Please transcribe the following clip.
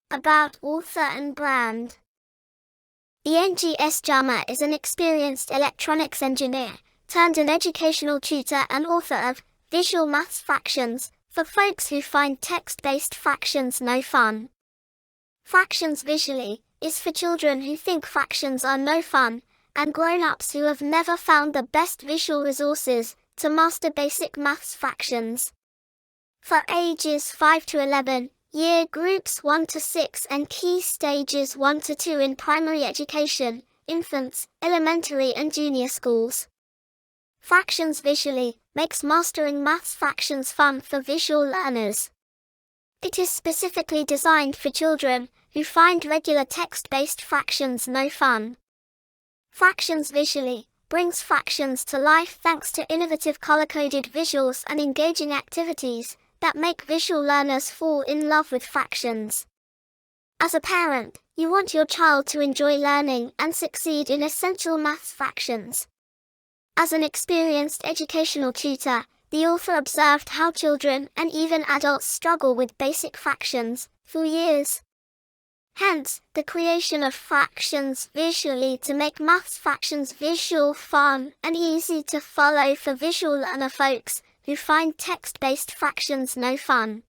About author and brand. Eng S Jama is an experienced electronics engineer, turned an educational tutor and author of Visual Maths Fractions, for folks who find text-based fractions no fun. Fractions visually is for children who think fractions are no fun, and grown-ups who have never found the best visual resources to master basic maths fractions. For ages 5 to 11, year groups 1 to 6 and key stages 1 to 2 in primary education, infants, elementary and junior schools. Fractions visually makes mastering maths fractions fun for visual learners. It is specifically designed for children who find regular text-based fractions no fun. Fractions visually brings fractions to life thanks to innovative color-coded visuals and engaging activities that make visual learners fall in love with fractions. As a parent, you want your child to enjoy learning and succeed in essential maths fractions. As an experienced educational tutor, the author observed how children and even adults struggle with basic fractions for years. Hence, the creation of fractions visually to make maths fractions visual, fun, and easy to follow for visual learner folks who find text-based fractions no fun.